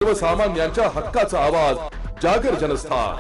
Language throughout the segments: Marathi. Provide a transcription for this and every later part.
सर्वसामान्यांच्या हक्काचा आवाज जागर जनस्थान।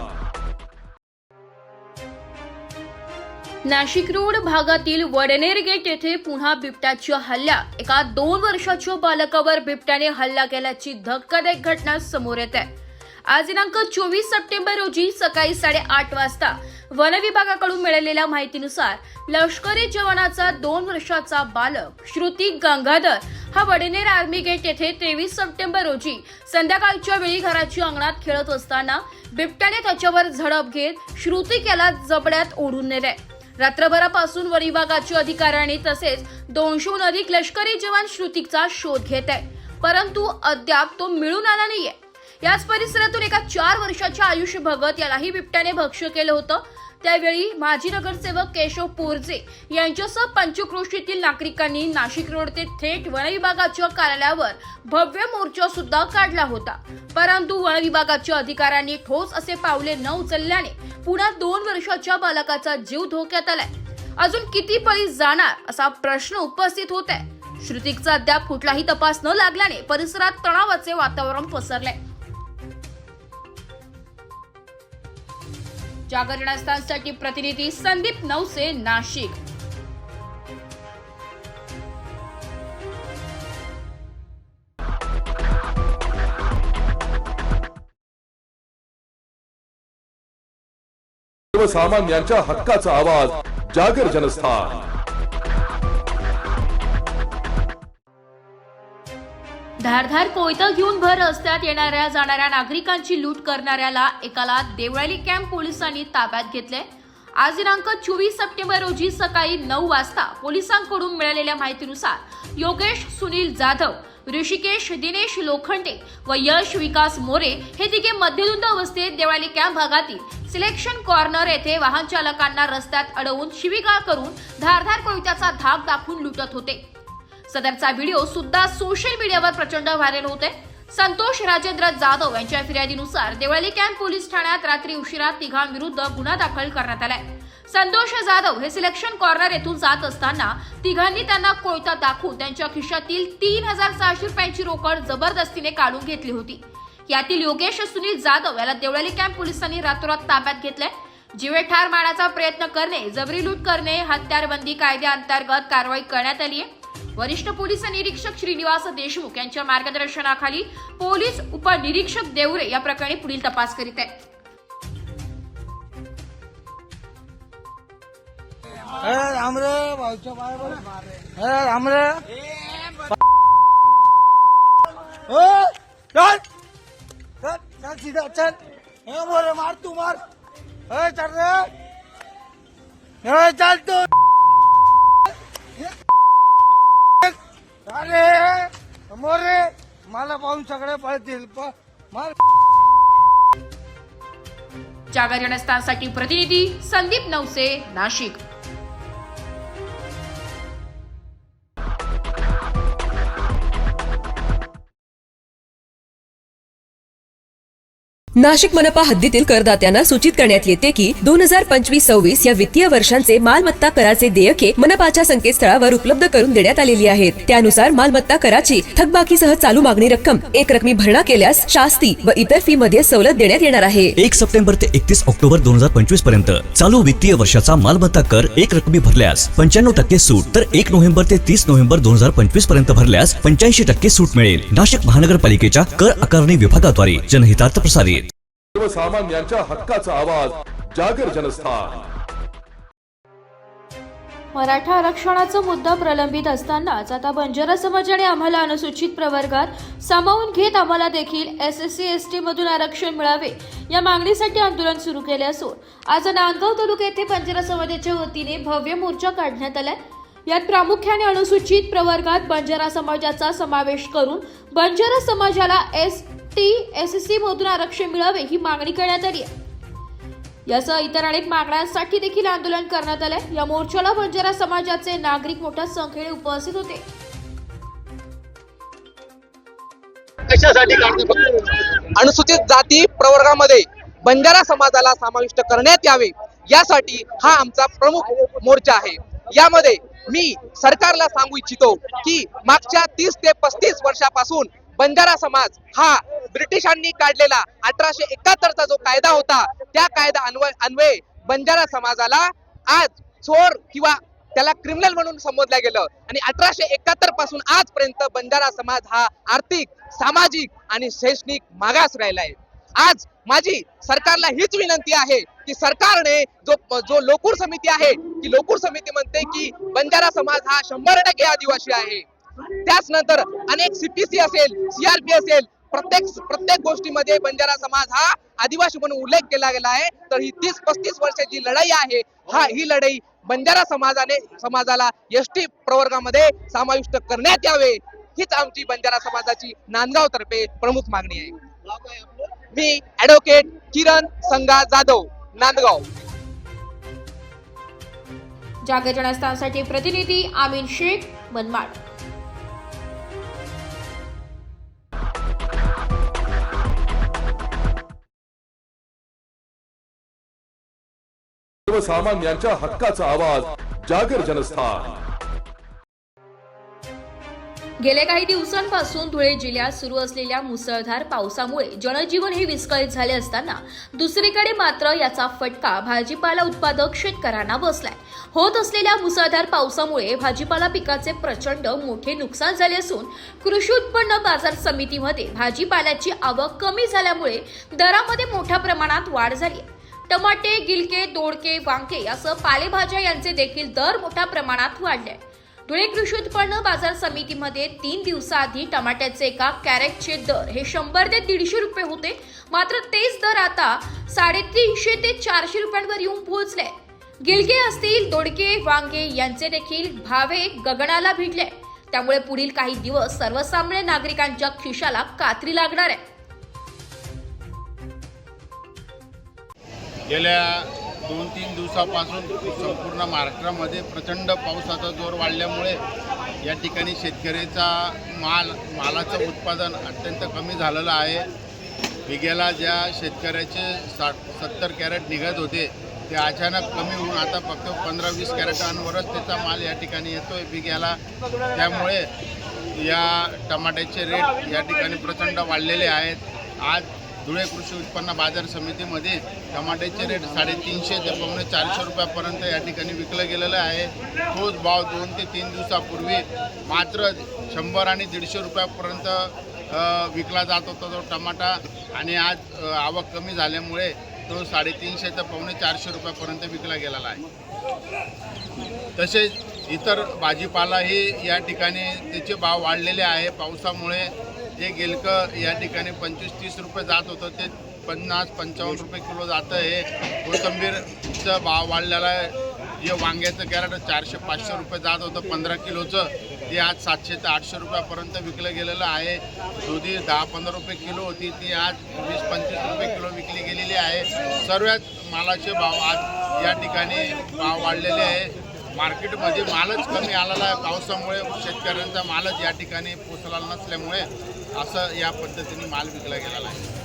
नाशिक रोड भागातील वडनेर गेट येथे पुन्हा बिबट्याच्या हल्ल्यात एका 2 वर्षाच्या बालकावर बिबट्याने हल्ला केल्याची धक्कादायक घटना समोर येत आहे। आज दिनांक 24 सप्टेंबर रोजी सकाळी 8:30 वाजता वन विभागाकडून मिळालेल्या माहितीनुसार लष्करी जवानाचा 2 वर्षाचा बालक श्रुती गंगाधर हा वडनेर आर्मी गेट येथे 23 सप्टेंबर रोजी संध्याकाळच्या वेळी घराच्या अंगणात खेळत असताना बिबट्याने त्याच्यावर झडप घेत श्रुतिकेला जबड्यात ओढून नेले। रात्रभरापासून वन विभागाच्या अधिकाऱ्यांनी तसेच 200हून अधिक लष्करी जवान श्रुतिकचा शोध घेत आहे, परंतु अद्याप तो मिळून आला नाहीये। याच परिसरातून एका 4 वर्षाच्या आयुष भगत यालाही बिबट्याने भक्ष्य केलं होतं। त्यावेळी माजी नगरसेवक केशव पोरजे यांच्यासह पंचक्रोशीतील नागरिकांनी नाशिक रोड ते थेट वन विभागाच्या कार्यालयावर भव्य मोर्चा सुद्धा काढला होता, परंतु वन विभागाच्या अधिकाऱ्यांनी ठोस असे पावले न उचलल्याने पुन्हा 2 वर्षाच्या बालकाचा जीव धोक्यात आलाय। अजून किती बळी जाणार असा प्रश्न उपस्थित होत आहे। श्रुतिकचा अद्याप कुठलाही तपास न लागल्याने परिसरात तणावाचे वातावरण पसरले। जागर जनस्थानसाठी प्रतिनिधी संदीप नवसे, नाशिक। सर्वसामान्यांच्या हक्काचा आवाज जागर जनस्थान। धारधार कोयता घेऊन भर रस्त्यात येणाऱ्या जाणाऱ्या नागरिकांची लूट करणाऱ्याला एकाला देवळाली कॅम्प पोलिसांनी ताब्यात घेतले। आज दिनांक 24 सप्टेंबर रोजी सकाळी 9 वाजता पोलिसांकडून मिळालेल्या माहितीनुसार योगेश सुनील जाधव, ऋषिकेश दिनेश लोखंडे व यश विकास मोरे हे तिघे मध्यधुंद अवस्थेत देवळाली कॅम्प भागातील सिलेक्शन कॉर्नर येथे वाहन चालकांना रस्त्यात अडवून शिवीगाळ करून धारधार कोयत्याचा धाक दाखवून लुटत होते। सदरचा व्हिडिओ सुद्धा सोशल मीडियावर प्रचंड व्हायरल होते। संतोष राजेंद्र जाधव यांच्या फिर्यादीनुसार देवळाली कॅम्प पोलीस ठाण्यात रात्री उशिरा तिघांविरुद्ध गुन्हा दाखल करण्यात आलाय। संतोष जाधव हे सिलेक्शन कॉर्नर येथून जात असताना तिघांनी त्यांना कोयता दाखवून त्यांच्या खिशातील 3600 रुपयांची रोकड जबरदस्तीने काढून घेतली होती। यातील योगेश सुनील जाधव याला देवळाली कॅम्प पोलिसांनी रातोरात ताब्यात घेतले। जीवे ठार मारण्याचा प्रयत्न करणे, जबरी लूट करणे, हत्यारबंदी कायद्याअंतर्गत कारवाई करण्यात आली आहे। वरिष्ठ पोलीस निरीक्षक श्रीनिवास देशमुख यांच्या मार्गदर्शनाखाली पोलीस उपनिरीक्षक देवरे या प्रकरणी पुढील तपास करीत आहेत। मार तू मार, चल तू। अरे मोरे मला पाहून सगळे पळतील। जागर जनस्थानसाठी प्रतिनिधी संदीप नवसे, नाशिक। नाशिक मनपा हद्दीतील करदात्यांना सूचित करण्यात येते की 2025-26 या वित्तीय वर्षांचे मालमत्ता कराचे देयके मनपाच्या संकेतस्थळावर उपलब्ध करून देण्यात आलेली आहेत। त्यानुसार मालमत्ता कराची थकबाकीसह चालू मागणी रक्कम एक रकमी भरणा केल्यास शास्ती व इतर फी मध्ये सवलत देण्यात येणार आहे। 1 सप्टेंबर ते 31 ऑक्टोबर 2025 पर्यंत चालू वित्तीय वर्षाचा मालमत्ता कर एक रकमी भरल्यास 95% सूट, तर 1 नोव्हेंबर ते 30 नोव्हेंबर 2025 पर्यंत भरल्यास 85% सूट मिळेल। नाशिक महानगरपालिकेच्या कर आकारणी विभागाद्वारे जनहितार्थ प्रसारित। सर्वसामान्यांच्या हक्काचा आवाज जागर जनस्थान। मराठा आरक्षणाचा मुद्दा प्रलंबित असतानाच आता बंजारा समाजाने आम्हाला अनुसूचित प्रवर्गात सामावून घेत आम्हाला देखील SSC ST मधून आरक्षण मिळावे या मागणीसाठी आंदोलन सुरू केले असून आज नांदगाव तालुका येथे बंजारा समाजाच्या वतीने भव्य मोर्चा काढण्यात आलाय। यात प्रामुख्याने अनुसूचित प्रवर्गात बंजारा समाजाचा समावेश करून बंजारा समाजाला SSC मधून आरक्षण मिळावे ही मागणी करण्यात आली आहे। यासह इतर अनेक मागण्यांसाठी देखील आंदोलन करण्यात आले। या मोर्चाला बंजारा समाजाचे नागरिक मोठ्या संख्येने उपस्थित होते। अनुसूचित जाती प्रवर्गामध्ये बंजारा समाजाला समाविष्ट करण्यात यावे यासाठी हा आमचा प्रमुख मोर्चा आहे। यामध्ये मी सरकारला सांगू इच्छितो की मागच्या 30 ते 35 वर्षापासून बंजारा समाज हा ब्रिटिशांनी काढलेला 1871चा जो कायदा होता त्या कायदा अन्वये बंजारा समाजाला आज चोर किंवा त्याला क्रिमिनल म्हणून संबोधलं गेलं आणि 1871 पासून आजपर्यंत बंजारा समाज हा आर्थिक, सामाजिक आणि शैक्षणिक मागास राहिला आहे। आज माझी सरकारला हीच विनंती आहे की सरकारने जो लोकूर समिती आहे की लोकूर समिती म्हणते की बंजारा समाज हा 100% आदिवासी आहे। त्याच नंतर अनेक सीपीसी असेल, सीआरपी असेल, प्रत्येक गोष्टीमध्ये बंजारा समाज हा आदिवासी म्हणून उल्लेख केला गेला आहे। तर ही 30-35 वर्षाची लढाई आहे। ही लढाई बंजारा समाजाला एसटी प्रवर्गामध्ये समाविष्ट करण्यात यावे हीच आमची बंजारा समाजाची नांदगाव तर्फे प्रमुख मागणी आहे। मी ऍडव्होकेट किरण संगा जाधव, नांदगाव। जागर जनस्थानसाठी प्रतिनिधी आमीन शेख, मनमाड। सर्वसामान्यांच्या हक्काचा आवाज, जागर जनस्थान। गेल्या काही दिवसांपासून धुळे जिल्ह्यात सुरू असलेल्या मुसळधार पावसामुळे जनजीवन हे विस्कळीत झाले असताना दुसरीकडे मात्र याचा फटका भाजीपाला उत्पादक शेतकऱ्यांना बसलाय। होत असलेल्या मुसळधार पावसामुळे भाजीपाला पिकाचे प्रचंड मोठे नुकसान झाले असून कृषी उत्पन्न बाजार समितीमध्ये भाजीपाल्याची आवक कमी झाल्यामुळे दरामध्ये मोठ्या प्रमाणात वाढ झाली आहे। टमाटे, गिलके, दोडके, वांगे यासह पालेभाज्या यांचे देखील दर मोठ्या प्रमाणात वाढले आहेत। धुळे कृषी उत्पन्न बाजार समितीमध्ये 3 दिवसाआधी टमाट्याचे एका कॅरेटचे दर हे 100 ते 150 रुपये होते, मात्र तेच दर आता 350 ते 400 रुपयांवर येऊन पोहोचले। गिलके असतील, दोडके, वांगे यांचे देखील भावे गगनाला भिडले। त्यामुळे पुढील काही दिवस सर्वसामान्य नागरिकांच्या खिशाला कात्री लागणार आहे। गेल्या 2-3 दिवसापासून संपूर्ण महाराष्ट्रामध्ये प्रचंड पावसाचा जोर वाढल्यामुळे या ठिकाणी शेतकऱ्याचा मालाचं उत्पादन अत्यंत कमी झालेलं आहे। बिघ्याला ज्या शेतकऱ्याचे 60-70 कॅरेट निघत होते ते अचानक कमी होऊन आता फक्त 15-20 कॅरेटांवरच त्याचा माल या ठिकाणी येतोय बिघ्याला। त्यामुळे या टमाट्याचे रेट या ठिकाणी प्रचंड वाढलेले आहेत। आज धुळे कृषी उत्पन्न बाजार समितीमध्ये टमाट्याचे रेट 350 ते 400 रुपयापर्यंत या ठिकाणी विकलं गेलेलं आहे। तोच भाव 2 ते 3 दिवसापूर्वी मात्र 100 आणि 150 रुपयापर्यंत विकला जात होता तो टमाटा आणि आज आवक कमी झाल्यामुळे तो 350 ते 450 रुपयापर्यंत विकला गेलेला आहे। तसेच इतर भाजीपालाही या ठिकाणी त्याचे भाव वाढलेले आहे। पावसामुळे जे गिलकं या ठिकाणी 25-30 रुपये जात होतं ते 50-55 रुपये किलो जातं आहे। कोथिंबीरचा भाव वाढलेला आहे। जे वांग्याचं कॅरेट 400-500 रुपये जात होतं 15 किलोचं ते आज 700 ते 800 रुपयापर्यंत विकलं गेलेलं आहे। दुधी 10-15 रुपये किलो होती ती आज 20-25 रुपये किलो विकली गेलेली आहे। सर्वच मालाचे भाव आज या ठिकाणी भाव वाढलेले आहे। मार्केटमध्ये मालच कमी आलेला आहे। पावसामुळे शेतकऱ्यांचा मालच या ठिकाणी पोचलेला नसल्यामुळे असं या पद्धतीने माल विकला गेलेला आहे।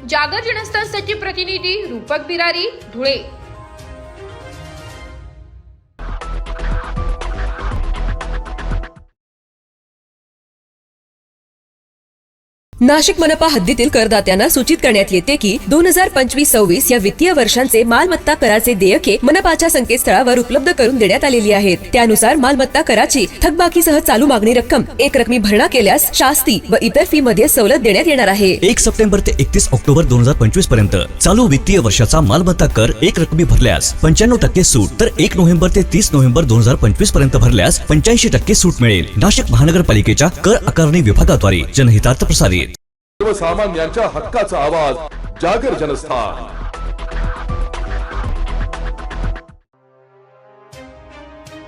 जागर जनस्थानसाठी प्रतिनिधी रूपक बिरारी, धुळे। नाशिक मनपा हद्दीतील करदात्यांना सूचित करण्यात येते की 2025-26 या वित्तीय वर्षांचे मालमत्ता कराचे देयके मनपाच्या संकेतस्थळावर उपलब्ध करून देण्यात आलेली आहेत। त्यानुसार मालमत्ता कराची थकबाकीसह चालू मागणी रक्कम एक रकमी भरणा केल्यास शास्ती व इतर फी मध्ये सवलत देण्यात येणार आहे। 1 सप्टेंबर ते 31 ऑक्टोबर 2025 पर्यंत चालू वित्तीय वर्षाचा मालमत्ता कर एक रकमी भरल्यास 95% सूट, तर 1 नोव्हेंबर ते 30 नोव्हेंबर 2025 पर्यंत भरल्यास 85% सूट मिळेल। नाशिक महानगरपालिकेच्या कर आकारणी विभागाद्वारे जनहितार्थ प्रसारित। सर्वसामान्यांच्या हक्काचा आवाज, जागर जनस्थान।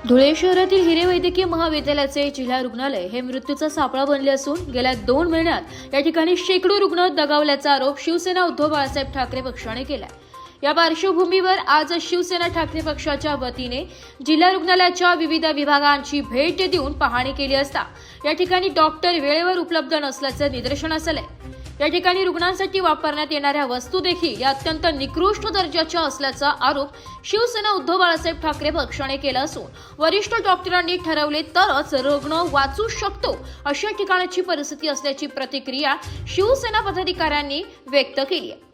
धुळे शहरातील हिरे वैद्यकीय महाविद्यालयाचे जिल्हा रुग्णालय हे मृत्यूचा सापळा बनले असून गेल्या 2 महिन्यात या ठिकाणी शेकडो रुग्ण दगावल्याचा आरोप शिवसेना उद्धव बाळासाहेब ठाकरे पक्षाने केलाय। या पार्श्वभूमीवर आज शिवसेना ठाकरे पक्षाच्या वतीने जिल्हा रुग्णालयाच्या विविध विभागांची भेट देऊन पाहणी केली असता या ठिकाणी डॉक्टर वेळेवर उपलब्ध नसल्याचे निदर्शनास आले। या ठिकाणी रुग्णांसाठी वापरण्यात येणाऱ्या वस्तू देखील या अत्यंत निकृष्ट दर्जाच्या असल्याचा आरोप शिवसेना उद्धव बाळासाहेब ठाकरे पक्षाने केला असून वरिष्ठ डॉक्टरांनी ठरवले तरच रुग्ण वाचू शकतो अशा ठिकाणाची परिस्थिती असल्याची प्रतिक्रिया शिवसेना पदाधिकाऱ्यांनी व्यक्त केली आहे.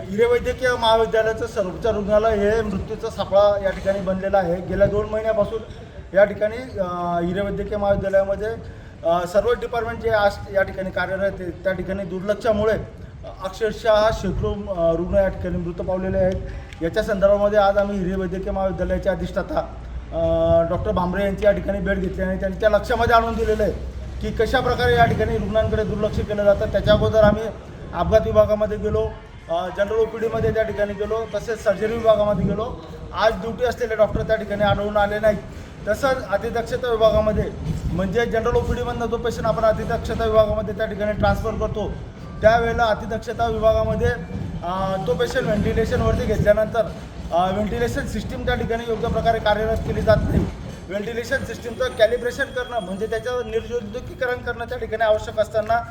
हिरे वैद्यकीय महाविद्यालयाचं सर्वोपचार रुग्णालय हे मृत्यूचा सापळा या ठिकाणी बनलेला आहे. गेल्या 2 महिन्यापासून या ठिकाणी हिरे वैद्यकीय महाविद्यालयामध्ये सर्व डिपार्टमेंट जे आज या ठिकाणी कार्यरत आहेत त्या ठिकाणी दुर्लक्षामुळे अक्षरशः शेकडो रुग्ण या ठिकाणी मृत पावलेले आहेत. याच्या संदर्भामध्ये आज आम्ही हिरे वैद्यकीय महाविद्यालयाचे अधिष्ठाता डॉक्टर भांबरे यांची या ठिकाणी भेट घेतली आणि त्यांच्या लक्षामध्ये आणून दिलेलं आहे की कशा प्रकारे या ठिकाणी रुग्णांकडे दुर्लक्ष केलं जातं. त्याच्या अगोदर आम्ही अपघात विभागामध्ये गेलो, जनरल OPDमध्ये त्या ठिकाणी गेलो, तसेच सर्जरी विभागामध्ये गेलो. आज ड्युटी असलेले डॉक्टर त्या ठिकाणी आढळून आले नाहीत. तसंच अतिदक्षता विभागामध्ये म्हणजे जनरल OPDमधनं जो पेशंट आपण अतिदक्षता विभागामध्ये त्या ठिकाणी ट्रान्सफर करतो त्यावेळेला अतिदक्षता विभागामध्ये तो पेशंट व्हेंटिलेशनवरती घेतल्यानंतर व्हेंटिलेशन सिस्टीम त्या ठिकाणी योग्य प्रकारे कार्यरत केली जात नाही. व्हेंटिलेशन सिस्टीमचं कॅलिब्रेशन करणं म्हणजे त्याचं निर्जंतुकीकरण करणं त्या ठिकाणी आवश्यक असताना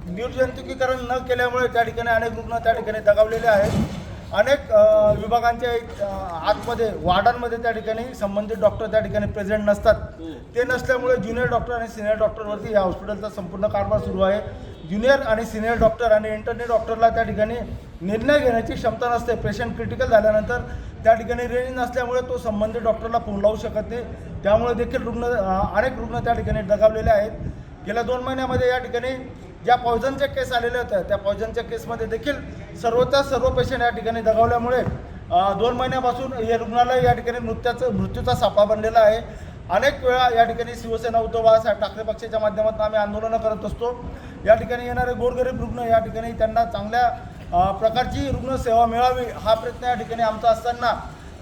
निर्जंतुकीकरण न केल्यामुळे त्या ठिकाणी अनेक रुग्ण त्या ठिकाणी दगावलेले आहेत. अनेक विभागांच्या आतमध्ये वॉर्डांमध्ये त्या ठिकाणी संबंधित डॉक्टर त्या ठिकाणी प्रेझेंट नसतात. ते नसल्यामुळे ज्युनियर डॉक्टर आणि सिनियर डॉक्टरवरती या हॉस्पिटलचा संपूर्ण कारभार सुरू आहे. ज्युनियर आणि सिनियर डॉक्टर आणि इंटर्नी डॉक्टरला त्या ठिकाणी निर्णय घेण्याची क्षमता नसते. पेशंट क्रिटिकल झाल्यानंतर त्या ठिकाणी रेंज नसल्यामुळे तो संबंधित डॉक्टरला फोन लावू शकत नाही. त्यामुळे देखील अनेक रुग्ण त्या ठिकाणी दगावलेले आहेत. गेल्या 2 महिन्यामध्ये या ठिकाणी ज्या पॉयझनच्या केस आलेल्या होत्या त्या पॉयझनच्या केसमध्ये देखील सर्व पेशंट या ठिकाणी दगावल्यामुळे 2 महिन्यापासून हे रुग्णालय या ठिकाणी मृत्यूचा सापळा बनलेला आहे. अनेक वेळा या ठिकाणी शिवसेना उद्धव बाळासाहेब ठाकरे पक्षाच्या माध्यमातून आम्ही आंदोलनं करत असतो. या ठिकाणी येणारे गोरगरीब रुग्ण या ठिकाणी त्यांना चांगल्या प्रकारची रुग्णसेवा मिळावी हा प्रयत्न या ठिकाणी आमचा असताना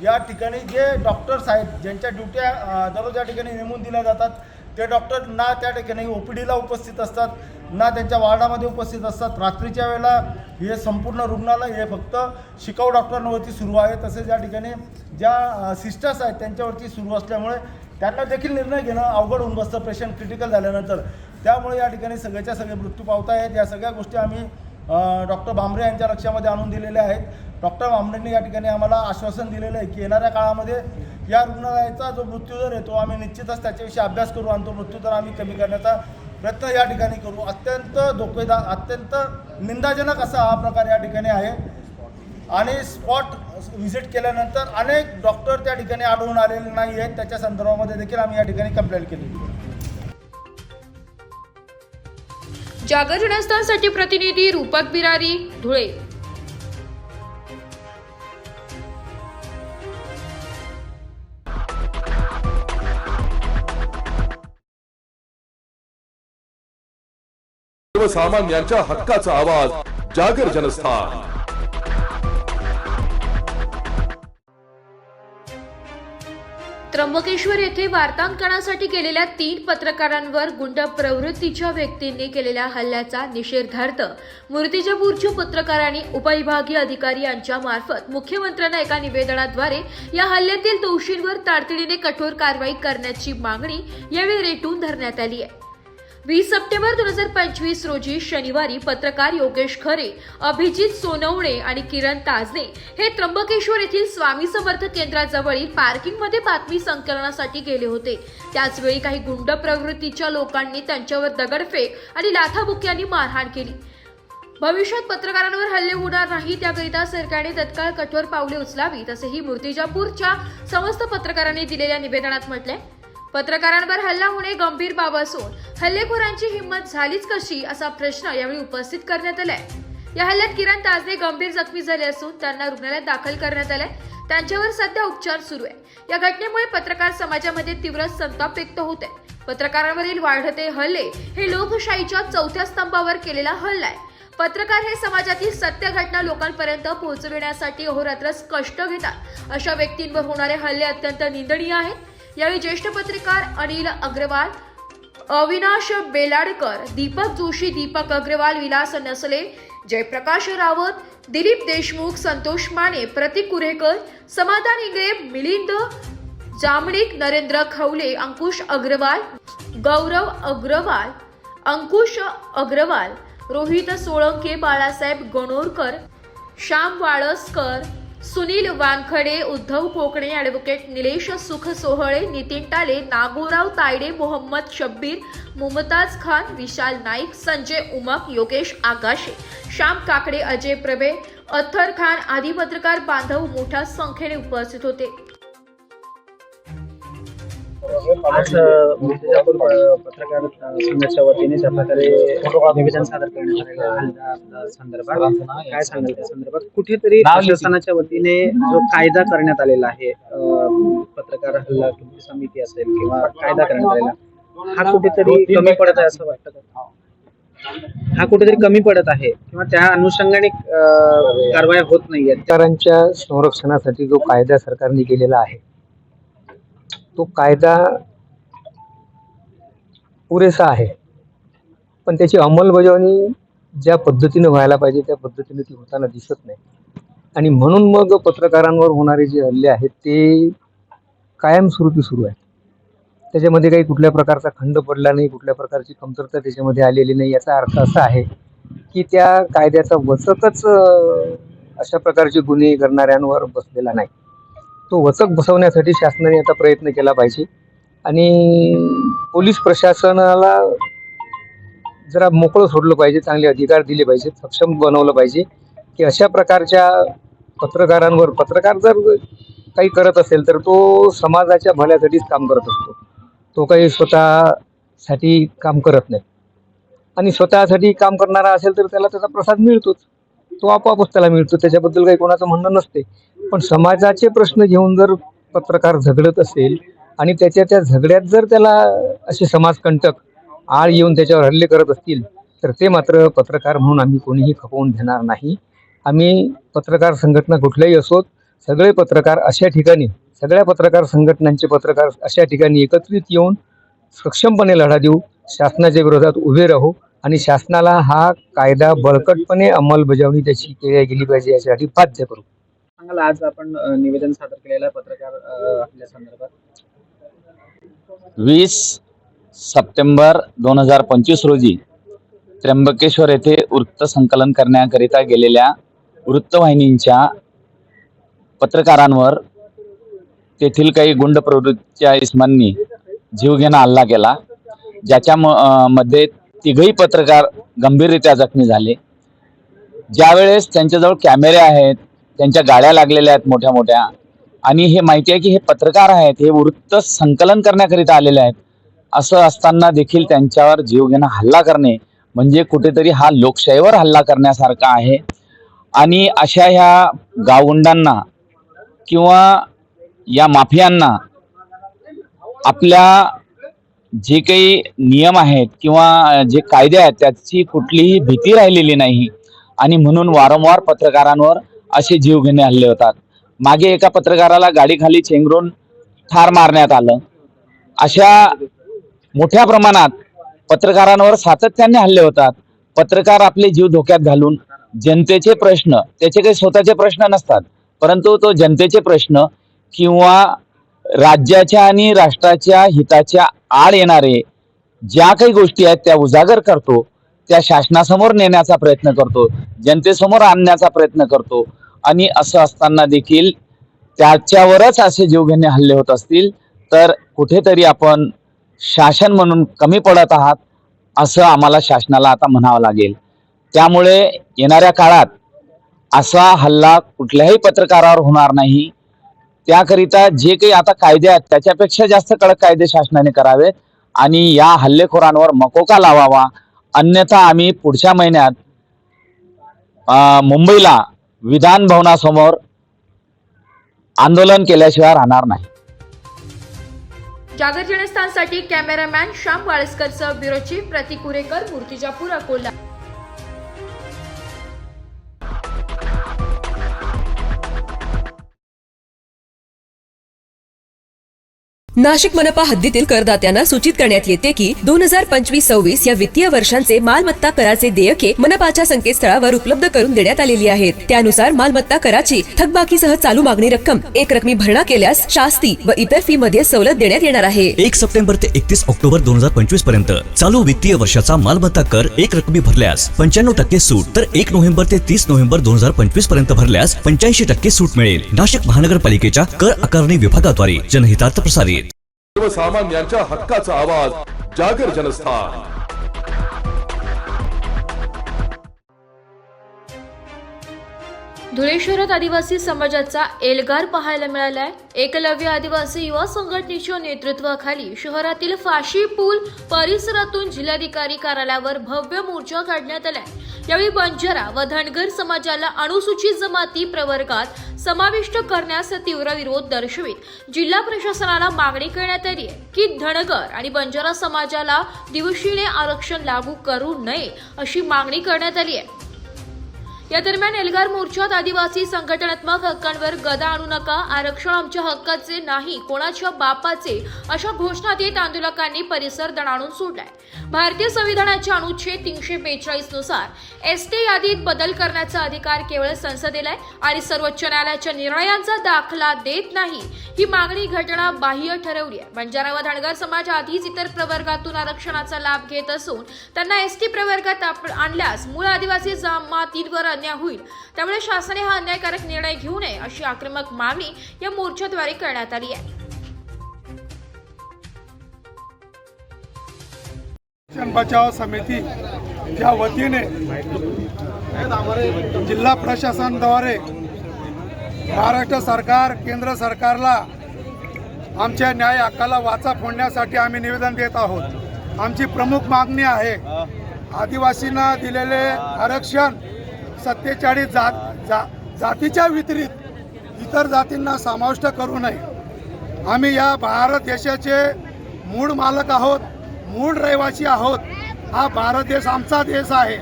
या ठिकाणी जे डॉक्टर्स आहेत ज्यांच्या ड्युट्या दररोज या ठिकाणी नेमून दिल्या जातात ते डॉक्टर ना त्या ठिकाणी OPDला उपस्थित असतात ना त्यांच्या वार्डामध्ये उपस्थित असतात. रात्रीच्या वेळेला हे संपूर्ण रुग्णालय हे फक्त शिकाऊ डॉक्टरांवरती सुरू आहे. तसेच या ठिकाणी ज्या सिस्टर्स आहेत त्यांच्यावरती सुरू असल्यामुळे त्यांना देखील निर्णय घेणं अवघड होऊन बसतं पेशंट क्रिटिकल झाल्यानंतर. त्यामुळे या ठिकाणी सगळ्याच्या सगळे मृत्यू पावत आहेत. या सगळ्या गोष्टी आम्ही डॉक्टर भांबरे यांच्या लक्षामध्ये आणून दिलेल्या आहेत. डॉक्टर भांबरेंनी या ठिकाणी आम्हाला आश्वासन दिलेलं आहे की येणाऱ्या काळामध्ये या रुग्णालयाचा जो मृत्यूदर आहे तो आम्ही निश्चितच त्याच्याविषयी अभ्यास करू आणि तो मृत्यूदर आम्ही कमी करण्याचा प्रयत्न या ठिकाणी करू. अत्यंत धोकेदार अत्यंत निंदाजनक असा हा प्रकार या ठिकाणी आहे आणि स्पॉट व्हिजिट केल्यानंतर अनेक डॉक्टर त्या ठिकाणी आढळून आलेले नाही आहेत. त्याच्या संदर्भामध्ये देखील आम्ही या ठिकाणी कंप्लेंट केली. जागर जनस्थानसाठी प्रतिनिधी रूपक बिरारी, धुळे. सर्वसामान्यांच्या हक्काचा आवाज जागर जनस्थान. त्र्यंबकेश्वर येथे वार्तांकनासाठी गेलेल्या 3 पत्रकारांवर गुंड प्रवृत्तीच्या व्यक्तींनी केलेल्या हल्ल्याचा निषेधार्थ मूर्तिजापूरच्या पत्रकारांनी उपविभागीय अधिकारी यांच्या मार्फत मुख्यमंत्र्यांना एका निवेदनाद्वारे या हल्ल्यातील दोषींवर तातडीने कठोर कारवाई करण्याची मागणी यावेळी रेटून धरण्यात आली आहे. 20 सप्टेंबर 2025 रोजी शनिवारी पत्रकार योगेश खरे, अभिजित सोनवणे आणि किरण ताजने हे त्र्यंबकेश्वर येथील स्वामी समर्थ केंद्राजवळील पार्किंगमध्ये बातमी संकलनासाठी गेले होते. त्याचवेळी काही गुंड प्रवृत्तीच्या लोकांनी त्यांच्यावर दगडफेक आणि लाथाबुक्क्यांनी मारहाण केली. भविष्यात पत्रकारांवर हल्ले होणार नाही त्याकरिता सरकारने तत्काळ कठोर पावले उचलावीत असेही मूर्तिजापूरच्या समस्त पत्रकारांनी दिलेल्या निवेदनात म्हटले. पत्रकारांवर हल्ला होणे गंभीर बाब असून हल्लेखोरांची हिंमत झालीच कशी असा प्रश्न यावेळी उपस्थित करण्यात आलाय. या हल्ल्यात किरण ताजने गंभीर जखमी झाले असून त्यांना रुग्णालयात दाखल करण्यात आले. त्यांच्यावर सध्या उपचार सुरू आहे. या घटनेमुळे पत्रकार समाजामध्ये तीव्र संताप व्यक्त होत आहे. पत्रकारांवरील वाढते हल्ले हे लोकशाहीच्या 4थ्या स्तंभावर केलेला हल्ला आहे. पत्रकार हे समाजातील सत्य घटना लोकांपर्यंत पोहोचविण्यासाठी अहोरात्र कष्ट घेतात. अशा व्यक्तींवर होणारे हल्ले अत्यंत निंदनीय आहेत. यावेळी ज्येष्ठ पत्रकार अनिल अग्रवाल, अविनाश बेलाडकर, दीपक जोशी, दीपक अग्रवाल, विलास नसले, जयप्रकाश रावत, दिलीप देशमुख, संतोष माने, प्रतीक कुरेकर, समाधान इंगळे, मिलिंद जामणिक, नरेंद्र खवले, अंकुश अग्रवाल, गौरव अग्रवाल, अंकुश अग्रवाल, रोहित सोळंके, बाळासाहेब गणोरकर, श्याम वाळस्कर, सुनील वानखडे, उद्धव कोकणे, ॲडव्होकेट निलेश सुख सोहळे, नितीन टाले, नागोराव तायडे, मोहम्मद शब्बीर, मुमताज खान, विशाल नाईक, संजय उमक, योगेश आगाशे, श्याम काकडे, अजय प्रभे, अथर खान आदी पत्रकार बांधव मोठ्या संख्येने उपस्थित होते. आज विजापूर पत्रकार संघाच्या वतीने ज्या प्रकारे निवेदन सादर करण्यात आलेल्या संदर्भात काय सांगाल त्या संदर्भात? कुठेतरी प्रशासनाच्या वतीने जो कायदा करण्यात आलेला आहे, पत्रकार हल्ला कृती समिती असेल किंवा कायदा करण्यात आलेला, हा कुठेतरी कमी पडत आहे असं वाटतं का? हा कुठेतरी कमी पडत आहे किंवा त्या अनुषंगाने कारवाया होत नाहीये? पत्रकारांच्या संरक्षणासाठी जो कायदा सरकारने केलेला आहे तो कायदा पुरेसा आहे, पण त्याची अंमलबजावणी ज्या पद्धतीने व्हायला पाहिजे त्या पद्धतीने ती होताना दिसत नाही. आणि म्हणून मग पत्रकारांवर होणारे जे हल्ले आहेत ते कायमस्वरूपी सुरू आहेत. त्याच्यामध्ये काही कुठल्या प्रकारचा खंड पडला नाही, कुठल्या प्रकारची कमतरता त्याच्यामध्ये आलेली नाही. याचा अर्थ असा आहे की त्या कायद्याचा वचकच अशा प्रकारचे गुन्हे करणाऱ्यांवर बसलेला नाही. तो वचक बसवण्यासाठी शासनाने आता प्रयत्न केला पाहिजे आणि पोलीस प्रशासनाला जरा मोकळं सोडलं पाहिजे, चांगले अधिकार दिले पाहिजेत, सक्षम बनवलं पाहिजे की अशा प्रकारच्या पत्रकारांवर, पत्रकार जर काही करत असेल तर तो समाजाच्या भल्यासाठीच काम करत असतो. तो काही स्वतःसाठी काम करत नाही आणि स्वतःसाठी काम करणारा असेल तर त्याला त्याचा प्रसाद मिळतोच, तो आपोआपच त्याला मिळतो, त्याच्याबद्दल काही कोणाचं म्हणणं नसते. पण समाजाचे प्रश्न घेऊन जर पत्रकार झगडत असेल आणि त्या झगड्यात जर त्याला असे समाजकंटक आळ येऊन त्याच्यावर हल्ले करत असतील तर ते मात्र पत्रकार म्हणून आम्ही कोणीही खपवून घेणार नाही. आम्ही पत्रकार संघटना कुठल्याही असोत, सगळे पत्रकार अशा ठिकाणी, सगळ्या पत्रकार संघटनांचे पत्रकार अशा ठिकाणी एकत्रित येऊन सक्षमपणे लढा देऊ, शासनाच्या विरोधात उभे राहू आणि शासनाला हा कायदा बळकटपणे अंमलबजावणी त्याची केली गेली पाहिजे यासाठी बाध्य करू. सांगाल, आज आपण निवेदन सादर केलेलं आहे पत्रकार हल्ल्या संदर्भात. 20 सप्टेंबर 2025 रोजी त्र्यंबकेश्वर येथे वृत्त संकलन करण्याकरिता गेलेल्या वृत्तवाहिनींच्या पत्रकारांवर तेथील काही गुंड प्रवृत्तीच्या इस्मांनी जीवघेणा हल्ला केला, ज्याच्या मध्ये तिघही पत्रकार गंभीररित्या जखमी झाले. ज्यावेळेस त्यांच्याजवळ कॅमेरे आहेत, त्यांच्या गाड्या लागलेल्या आहेत मोठ्या मोठ्या, आणि हे माहिती आहे की हे पत्रकार आहेत, हे वृत्त संकलन करण्याकरिता आलेले आहेत, असं असताना देखील त्यांच्यावर जीवघेणा हल्ला करणे म्हणजे कुठेतरी हा लोकशाहीवर हल्ला करण्यासारखा आहे. आणि अशा ह्या गावगुंडांना किंवा या माफियांना आपल्या जे काही नियम आहेत किंवा जे कायदे आहेत त्याची कुठलीही भीती राहिलेली नाही आणि म्हणून वारंवार पत्रकारांवर असे जीवघेणे हल्ले होतात. मागे एका पत्रकाराला गाडीखाली चेंगरून ठार मारण्यात आलं. अशा मोठ्या प्रमाणात पत्रकारांवर सातत्याने हल्ले होतात. पत्रकार आपले जीव धोक्यात घालून जनतेचे प्रश्न, त्याचे काही स्वतःचे प्रश्न नसतात, परंतु तो जनतेचे प्रश्न किंवा राज्याच्या आणि राष्ट्राच्या हिताच्या आड येणारे ज्या काही गोष्टी आहेत त्या उजागर करतो, त्या शासनासमोर नेण्याचा प्रयत्न करतो, जनतेसमोर आणण्याचा प्रयत्न करतो. आणि असं असताना देखील त्याच्यावरच असे जीवघेणे हल्ले होत असतील तर कुठेतरी आपण शासन म्हणून कमी पडत आहात असं आम्हाला शासनाला आता म्हणावं लागेल. त्यामुळे येणाऱ्या काळात असा हल्ला कुठल्याही पत्रकारावर होणार नाही. त्याकरिता जे काही आता कायदे आहेत त्याच्यापेक्षा जास्त कडक कायदे शासनाने करावेत आणि या हल्लेखोरांवर मकोका लावावा. अन्यथा आम्ही पुढच्या महिन्यात मुंबईला विधान भवनासमोर आंदोलन केल्याशिवाय राहणार नाही. जागर जनस्थानसाठी कॅमेरामॅन श्याम वाळस्करसह ब्युरो चीफ प्रतीक कुरेकर, मूर्तिजापूर, अकोला. नाशिक मनपा हद्दीतील करदात्यांना सूचित करण्यात येते की 2025-26 या वित्तीय वर्षांचे मालमत्ता कराचे देयके मनपाच्या संकेतस्थळावर उपलब्ध करून देण्यात आलेली आहेत. त्यानुसार मालमत्ता कराची थकबाकीसह चालू मागणी रक्कम एक रकमी भरणा केल्यास शास्ती व इतर फी मध्ये सवलत देण्यात येणार आहे. 1 सप्टेंबर ते 31 ऑक्टोबर 2025 पर्यंत चालू वित्तीय वर्षाचा मालमत्ता कर एक रकमी भरल्यास 95% सूट, तर 1 नोव्हेंबर ते 30 नोव्हेंबर 2025 पर्यंत भरल्यास 85% सूट मिळेल. नाशिक महानगरपालिकेच्या कर आकारणी विभागाद्वारे जनहितार्थ प्रसारित. सर्वसामान्यांच्या हक्काचा आवाज जागर जनस्थान. धुळे शहरात आदिवासी समाजाचा एल्गार पाहायला मिळालाय. एकलव्य आदिवासी युवा संघटनेच्या नेतृत्वाखाली शहरातील फाशी पूल परिसरातून जिल्हाधिकारी कार्यालयावर भव्य मोर्चा काढण्यात आलाय. यावेळी बंजारा व धनगर समाजाला अनुसूचित जमाती प्रवर्गात समाविष्ट करण्यास तीव्र विरोध दर्शवित जिल्हा प्रशासनाला मागणी करण्यात आली आहे की धनगर आणि बंजारा समाजाला दिवशीने आरक्षण लागू करू नये अशी मागणी करण्यात आली आहे. या दरम्यान एल्गार मोर्चात आदिवासी संघटनात्मक हक्कांवर गदा आणू नका, आरक्षण आमच्या हक्काचे नाही कोणाच्या बापाचे अशा घोषणा देत आंदोलकांनी परिसर दणाणून सोडलाय. भारतीय संविधानाच्या अनुच्छेद 342 नुसार एसटी यादीत बदल करण्याचा अधिकार केवळ संसदेला आहे आणि सर्वोच्च न्यायालयाच्या निर्णयांचा दाखला देत नाही ही मागणी घटना बाह्य ठरवली आहे. बंजारा व धनगर समाज आधीच इतर प्रवर्गातून आरक्षणाचा लाभ घेत असून त्यांना एसटी प्रवर्गात आणल्यास मूळ आदिवासी जमातींवर अन्याय होईल. त्यामुळे शासनाने हा अन्यायकारक निर्णय घेऊ नये अशी आक्रमक मागणी या मोर्चाद्वारे करण्यात आली आहे. बचाव समितीच्या वतीने जिल्हा प्रशासनाद्वारे महाराष्ट्र सरकार केंद्र सरकारला आमच्या न्याय हक्काला वाचा फोडण्यासाठी आम्ही निवेदन देत आहोत. आमची प्रमुख मागणी आहे आदिवासींना दिलेले आरक्षण 47 जातीच्या वितरित इतर जातींना समाविष्ट करू नये. आम्ही या भारत देशाचे मूळ मालक आहोत, मूळ रहिवासी आहोत. हा भारत देश आमचा देश आहे.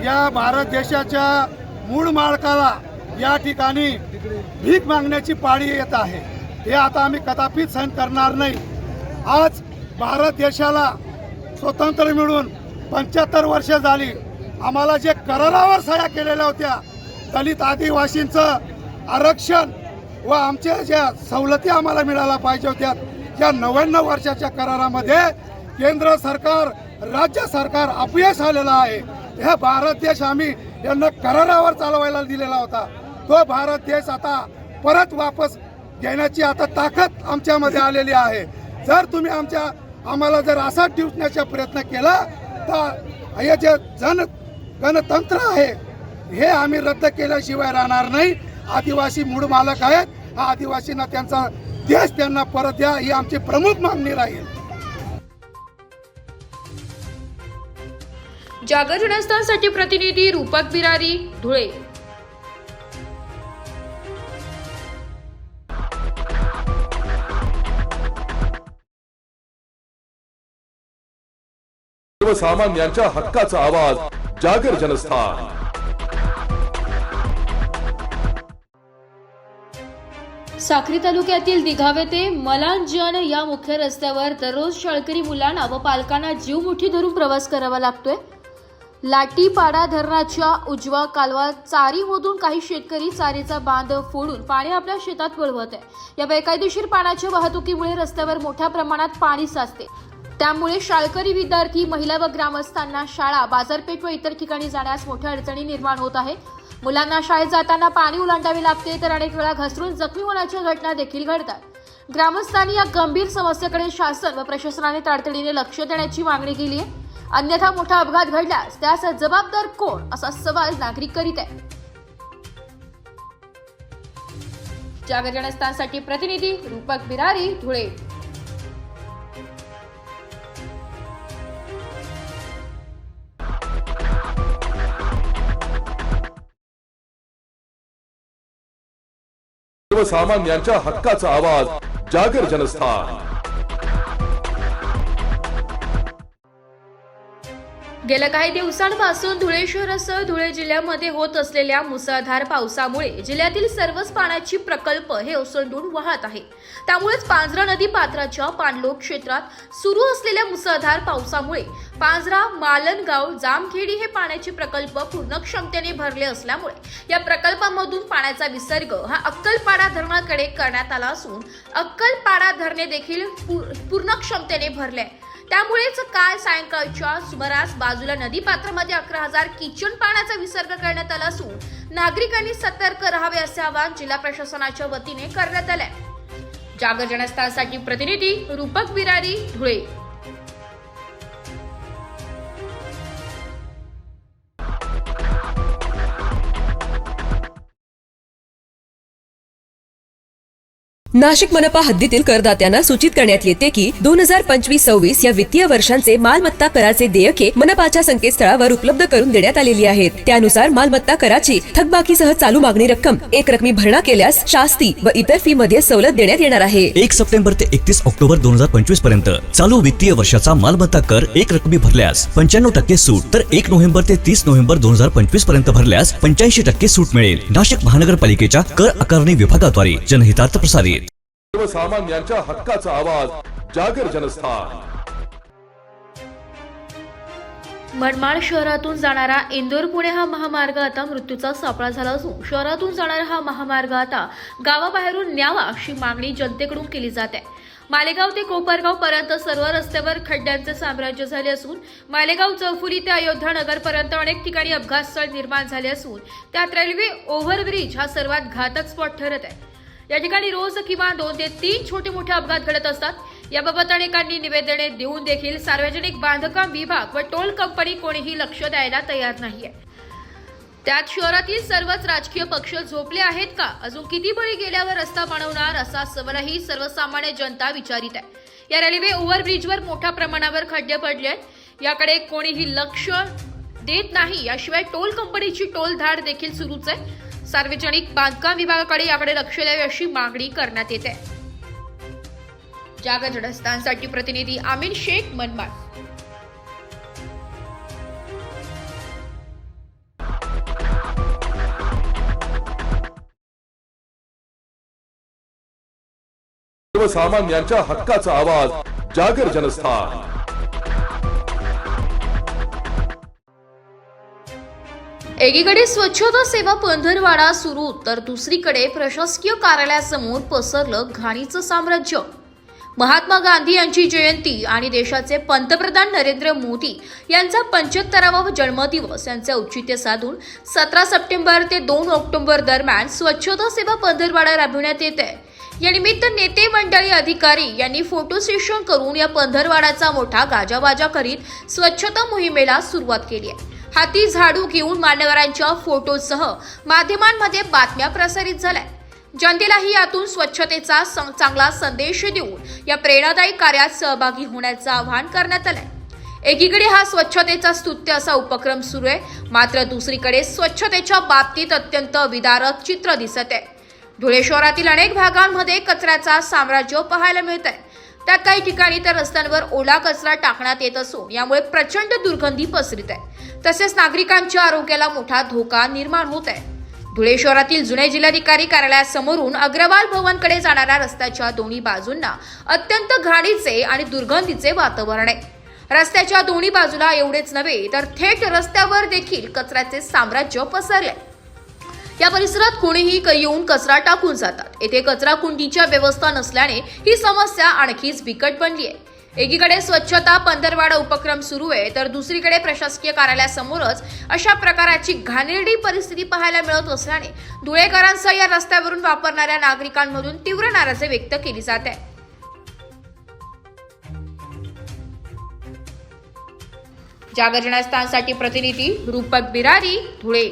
या भारत देशाच्या मूळ मालकाला या ठिकाणी भीक मागण्याची पाळी येत आहे. हे आता आम्ही कदापित सहन करणार नाही. आज भारत देशाला स्वतंत्र मिळून 75 वर्ष झाली. आम्हाला जे करारावर सह्या केलेल्या होत्या दलित आदिवासींचं आरक्षण व आमच्या ज्या सवलती आम्हाला मिळायला पाहिजे होत्या या 99 वर्षाच्या करारामध्ये केंद्र सरकार राज्य सरकार अपयश आलेलं आहे. हे भारत देश आम्ही यांना करारावर चालवायला दिलेला होता. तो भारत देश आता परत वापस घेण्याची आता ताकद आमच्यामध्ये आलेली आहे. जर तुम्ही आम्हाला जर असा टिवण्याचा प्रयत्न केला तर हे जे गणतंत्र आहे हे आम्ही रद्द केल्याशिवाय राहणार नाही. आदिवासी मूळ मालक आहेत. हा आदिवासींना त्यांचा देश त्यांना परत द्या ही आमची प्रमुख मागणी राहील. जागर जनस्थानसाठी प्रतिनिधी रूपक बिरारी, धुळे. सर्वसामान्यांच्या हक्काचा आवाज जागर जनस्थान. साक्री तालुक्यातील दिघावे ते मलांजन या मुख्य रस्त्यावर दररोज शाळकरी मुलांना व पालकांना जीव मुठी धरून प्रवास करावा लागतोय. लाटीपाडा धरणाच्या उजवा कालवा चारीमधून काही शेतकरी चारीचा बांध फोडून पाणी आपल्या शेतात वळवत आहे. या बेकायदेशीर पाण्याच्या वाहतुकीमुळे रस्त्यावर मोठ्या प्रमाणात पाणी साचते. त्यामुळे शाळकरी विद्यार्थी, महिला व ग्रामस्थांना शाळा, बाजारपेठ व इतर ठिकाणी जाण्यास मोठ्या अडचणी निर्माण होत आहेत. मुलांना शाळेत जाताना पाणी ओलांडावे लागते तर अनेक वेळा घसरून जखमी होण्याच्या घटना देखील घडतात. ग्रामस्थांनी या गंभीर समस्येकडे शासन व प्रशासनाने तातडीने लक्ष देण्याची मागणी केली आहे. अन्यथा मोठा अपघात घडल्यास त्यास जबाबदार कोण असा सवाल नागरिक करीत आहेत. जागर जनस्थानसाठी प्रतिनिधी रूपक बिरारी, धुळे. सर्वसामान्यांच्या हक्काचा आवाज जागर जनस्थान. गेल्या काही दिवसांपासून धुळे शहरासह धुळे जिल्ह्यामध्ये होत असलेल्या मुसळधार पावसामुळे जिल्ह्यातील सर्वच पाण्याची प्रकल्प हे ओसंडून वाहत आहे. त्यामुळेच पांझरा नदी पात्राच्या पाणलोट क्षेत्रात सुरू असलेल्या मुसळधार पावसामुळे पांझरा, मालनगाव, जामखेडी हे पाण्याचे प्रकल्प पूर्ण क्षमतेने भरले असल्यामुळे या प्रकल्पामधून पाण्याचा विसर्ग हा अक्कलपाडा धरणाकडे करण्यात आला असून अक्कलपाडा धरणे देखील पूर्ण क्षमतेने भरले. त्यामुळेच काल सायंकाळच्या सुमारास बाजूला नदीपात्रामध्ये 11,000 किचन पाण्याचा विसर्ग करण्यात आला असून नागरिकांनी सतर्क राहावे असे आवाहन जिल्हा प्रशासनाच्या वतीने करण्यात आले. जागर जनस्थानसाठी प्रतिनिधी रूपक विरारी, धुळे. नाशिक मनपा हद्दीतील करदात्यांना सूचित करण्यात येते की 2025-26 या वित्तीय वर्षांचे मालमत्ता कराचे देयके मनपाच्या संकेतस्थळावर उपलब्ध करून देण्यात आलेली आहेत. त्यानुसार मालमत्ता कराची थकबाकीसह चालू मागणी रक्कम एक रकमी भरणा केल्यास शास्ती व इतर फी मध्ये सवलत देण्यात येणार आहे. 1 सप्टेंबर ते 31 ऑक्टोबर 2025 पर्यंत चालू वित्तीय वर्षाचा मालमत्ता कर एक रकमी भरल्यास 95% सूट, तर 1 नोव्हेंबर ते 30 नोव्हेंबर 2025 पर्यंत भरल्यास 85% सूट मिळेल. नाशिक महानगरपालिकेच्या कर आकारणी विभागाद्वारे जनहितार्थ प्रसारित. सर्वसामान्यांच्या हक्काचा आवाज, जागर जनस्थान. मनमाड शहरातून जाणारा इंदोर पुणे हा महामार्ग आता मृत्यूचा सापळा झाला असून शहरातून जाणारा हा महामार्ग आता गावाबाहेरून न्यावा अशी मागणी जनतेकडून केली जाते. मालेगाव ते कोपरगाव पर्यंत सर्व रस्त्यावर खड्ड्यांचे साम्राज्य झाले असून मालेगाव चौफुली ते अयोध्या नगर पर्यंत अनेक ठिकाणी अपघातस्थळ निर्माण झाले असून त्यात रेल्वे ओव्हरब्रिज हा सर्वात घातक स्पॉट ठरत आहे. या ठिकाणी रोज किमान 2 ते 3 छोटे मोठे अपघात घडत असतात. याबाबत अनेकांनी निवेदने देऊन देखील सार्वजनिक बांधकाम विभाग व टोल कंपनी कोणीही लक्ष द्यायला तयार नाहीये. त्यात शहरातील सर्वच राजकीय पक्ष झोपले आहेत का? अजून किती बळी गेल्यावर रस्ता बनवणार असा सवालही सर्वसामान्य जनता विचारित आहे. या रेल्वे ओव्हरब्रिजवर मोठ्या प्रमाणावर खड्डे पडले आहेत. याकडे कोणीही लक्ष देत नाही. याशिवाय टोल कंपनीची टोल धाड देखील सुरूच आहे. सार्वजनिक बांधकाम विभागाकडे याकडे लक्ष द्यावे अशी मागणी करण्यात येते. जागर जनस्थानसाठी प्रतिनिधी आमिन शेख, मनमाड. सर्वसामान्यांच्या हक्काचा आवाज, जागर जनस्थान. एकीकडे स्वच्छता सेवा पंधरवाडा सुरू तर दुसरीकडे प्रशासकीय कार्यालयासमोर पसरलं घाणीचं साम्राज्य. महात्मा गांधी यांची जयंती आणि देशाचे पंतप्रधान नरेंद्र मोदी यांचा 75वा जन्मदिवस यांचे औचित्य साधून 17 सप्टेंबर ते 2 ऑक्टोबर दरम्यान स्वच्छता सेवा पंधरवाडा राबविण्यात येत आहे. या निमित्त नेते मंडळी, अधिकारी यांनी फोटो सेशन करून या पंधरवाडाचा मोठा गाजावाजा करीत स्वच्छता मोहिमेला सुरुवात केली आहे. हाती झाडू घेऊन मान्यवरांच्या फोटोसह माध्यमांमध्ये बातम्या प्रसारित झाल्या. जनतेलाही यातून स्वच्छतेचा चांगला संदेश देऊन या प्रेरणादायी कार्यात सहभागी होण्याचं आवाहन करण्यात आलंय. एकीकडे हा स्वच्छतेचा स्तुत्य असा उपक्रम सुरू आहे, मात्र दुसरीकडे स्वच्छतेच्या बाबतीत अत्यंत विदारक चित्र दिसत आहे. धुळे शहरातील अनेक भागांमध्ये कचऱ्याचा साम्राज्य पाहायला मिळत आहे. त्यात काही ठिकाणी तर रस्त्यांवर ओला कचरा टाकण्यात येत असून यामुळे प्रचंड दुर्गंधी पसरत आहे. तसेच नागरिकांच्या आरोग्याला मोठा धोका निर्माण होत आहे. धुळे शहरातील जुने जिल्हाधिकारी कार्यालयासमोरून अग्रवाल भवनकडे जाणाऱ्या रस्त्याच्या दोन्ही बाजूंना अत्यंत घाणीचे आणि दुर्गंधीचे वातावरण आहे. रस्त्याच्या दोन्ही बाजूला एवढेच नव्हे तर थेट रस्त्यावर देखील कचऱ्याचे साम्राज्य पसरले. या परिसरात कोणीही येऊन कचरा टाकून जातात. येथे कचरा कुंडीच्या व्यवस्था नसल्याने ही समस्या आणखीच बिकट बनली आहे. एकीकडे स्वच्छता पंधरवाडा उपक्रम सुरू आहे तर दुसरीकडे प्रशासकीय कार्यालयासमोरच अशा प्रकारची घाणेरडी परिस्थिती पाहायला मिळत असल्याने धुळेकरांसह या रस्त्यावरून वापरणाऱ्या नागरिकांमधून तीव्र नाराजी व्यक्त केली जात आहे. जागर जनस्थानसाठी प्रतिनिधी रूपक बिरारी, धुळे.